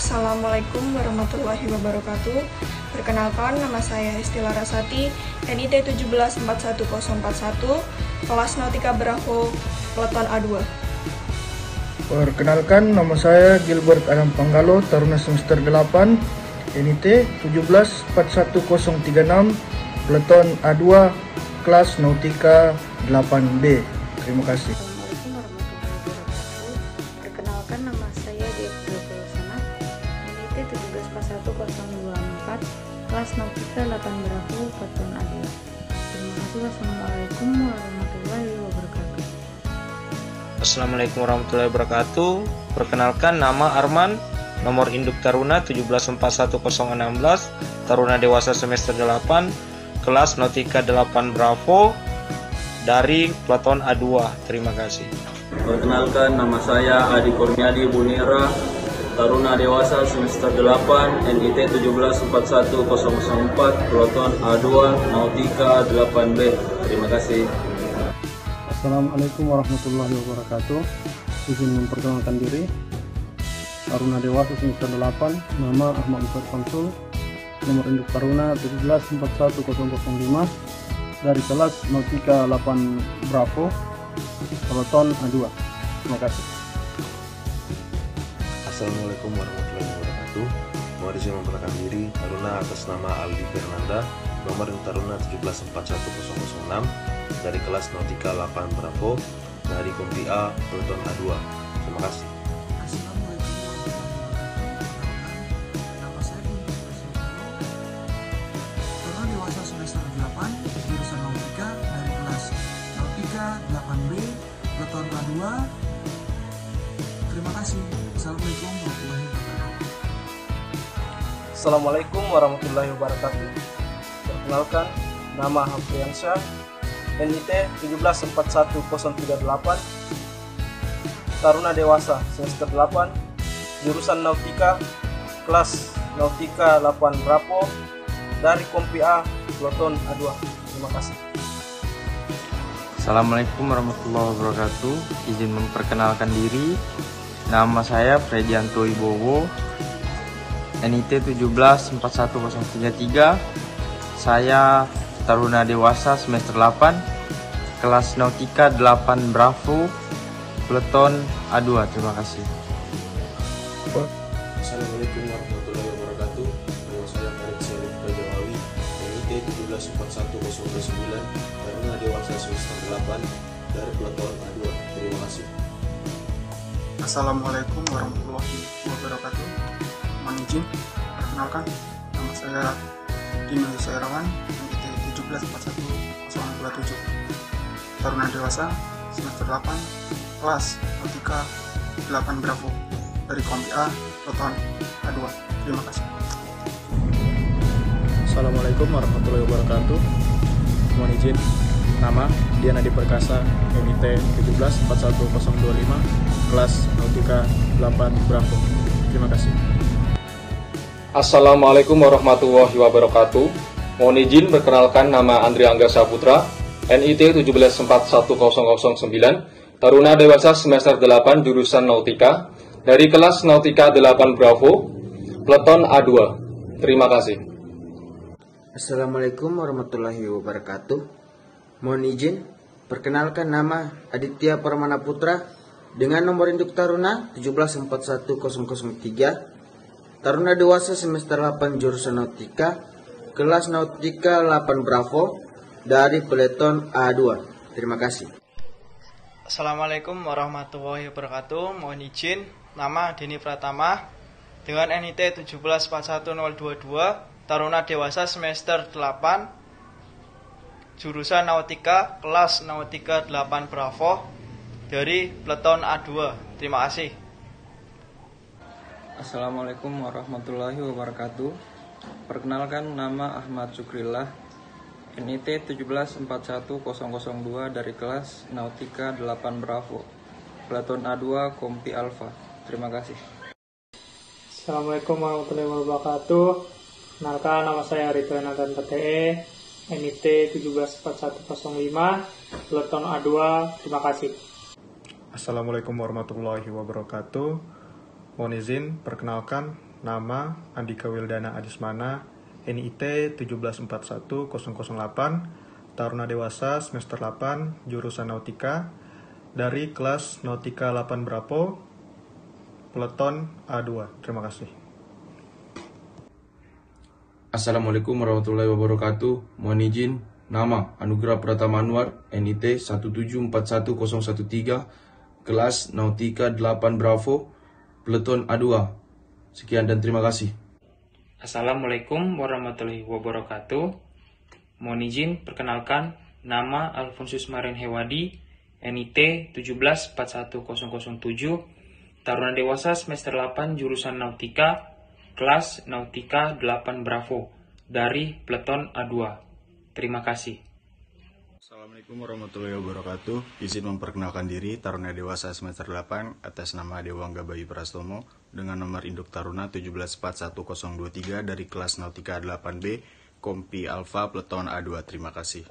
Assalamualaikum warahmatullahi wabarakatuh. Perkenalkan, nama saya Hesti Larasati, NIT 1741041, kelas Nautika Bravo, Peleton A2. Perkenalkan, nama saya Gilbert Adam Panggalo, Taruna semester 8, NIT 1741036, Peleton A2, kelas Nautika 8B. Terima kasih. Assalamualaikum warahmatullahi wabarakatuh. Perkenalkan, nama saya Diego Sana, NIT 1741024, kelas Nautika 8 Bravo, Peleton A2. Terima kasih. Wassalamualaikum warahmatullahi wabarakatuh. Assalamualaikum warahmatullahi wabarakatuh. Perkenalkan, nama Arman, nomor induk Taruna 1741016, Taruna dewasa semester 8, kelas Nautika 8 Bravo, dari Peleton A2. Terima kasih. Perkenalkan, nama saya Adi Kurniadi Bunira, Taruna dewasa semester 8, NIT 1741004, Peleton A2, Nautika 8B. Terima kasih. Assalamualaikum warahmatullahi wabarakatuh. Izin memperkenalkan diri. Taruna dewasa semester 8, nama Ahmad Muhammad Samsul, nomor induk Taruna 1741005, dari kelas Nautika 8 Bravo, Peleton A2. Terima kasih. Assalamualaikum warahmatullahi wabarakatuh. Mohon izin memperkenalkan diri. Taruna atas nama Aldi Fernanda, nomor induk Taruna 1741006, dari kelas Nautika 8 Bravo, dari Kompi A, Peleton A2. Terima kasih. Assalamualaikum warahmatullahi wabarakatuh. Nama saya Guntur Presiden, Taruna dewasa semester 8, jurusan Nautika, dari kelas Nautika 8B, Peleton A2. Terima kasih. Assalamualaikum warahmatullahi wabarakatuh. Assalamualaikum warahmatullahi wabarakatuh. Perkenalkan, nama Hafriansyah, NIT 1741038, Taruna dewasa semester 8, jurusan Nautika, kelas Nautika 8 Bravo, dari Kompi A, Peleton A2. Terima kasih. Assalamualaikum warahmatullahi wabarakatuh. Izin memperkenalkan diri. Nama saya Fredianto Ibowo, NIT 1741033. Saya Taruna dewasa semester 8, kelas Nautika 8 Bravo, Peleton A2. Terima kasih. Assalamualaikum warahmatullahi wabarakatuh. Nama saya Farid Syarif Rajawawi, NIT 1741029, Taruna dewasa semester 8, dari Peleton A2. Terima kasih. Assalamualaikum warahmatullahi wabarakatuh. Mohon izin, perkenalkan, nama saya Dino Sairawan, NIT 1741027, Taruna dewasa semester 8, kelas Nautika 8 Bravo, dari Kompi A, Peleton A2. Terima kasih. Assalamualaikum warahmatullahi wabarakatuh. Mohon izin, nama Diana Diperkasa, NIT 1741025, kelas Nautika 8 Bravo. Terima kasih. Assalamualaikum warahmatullahi wabarakatuh. Mohon izin perkenalkan, nama Andri Angga Saputra, NIT 1741009, Taruna dewasa semester 8, jurusan Nautika, dari kelas Nautika 8 Bravo, Peleton A2. Terima kasih. Assalamualaikum warahmatullahi wabarakatuh. Mohon izin perkenalkan, nama Aditya Permana Putra, dengan nomor induk Taruna 1741003, Taruna dewasa semester 8, jurusan Nautika, kelas Nautika 8 Bravo, dari Peleton A2. Terima kasih. Assalamualaikum warahmatullahi wabarakatuh. Mohon izin, nama Deni Pratama, dengan NIT 1741022, Taruna dewasa semester 8, jurusan Nautika, kelas Nautika 8 Bravo, dari Peleton A2. Terima kasih. Assalamualaikum warahmatullahi wabarakatuh. Perkenalkan, nama Ahmad Syukrillah, NIT 1741002, dari kelas Nautika 8 Bravo, Peleton A2, Kompi Alpha. Terima kasih. Assalamualaikum warahmatullahi wabarakatuh. Perkenalkan, nama saya Ridwan Nathan PTE, NIT 1741005, Peleton A2. Terima kasih. Assalamualaikum warahmatullahi wabarakatuh. Mohon izin, perkenalkan, nama Andika Wildana Adismana, NIT 1741008, Taruna Dewasa semester 8, jurusan Nautika, dari kelas Nautika 8 Bravo, Peleton A2. Terima kasih. Assalamualaikum warahmatullahi wabarakatuh. Mohon izin, nama Anugrah Pratama Anwar, NIT 1741013, kelas Nautika 8 Bravo, Peleton A2. Sekian dan terima kasih. Assalamualaikum warahmatullahi wabarakatuh. Mohon izin perkenalkan, nama Alfonsus Marin Hewadi, NIT 1741007, Taruna Dewasa semester 8 jurusan Nautika, kelas Nautika 8 Bravo, dari Peleton A2. Terima kasih. Assalamualaikum warahmatullahi wabarakatuh. Izin memperkenalkan diri, Taruna Dewasa semester 8 atas nama Dewangga Bayu Prastomo dengan nomor induk Taruna 1741023 dari kelas Nautika 8B, Kompi Alfa Peleton A2. Terima kasih.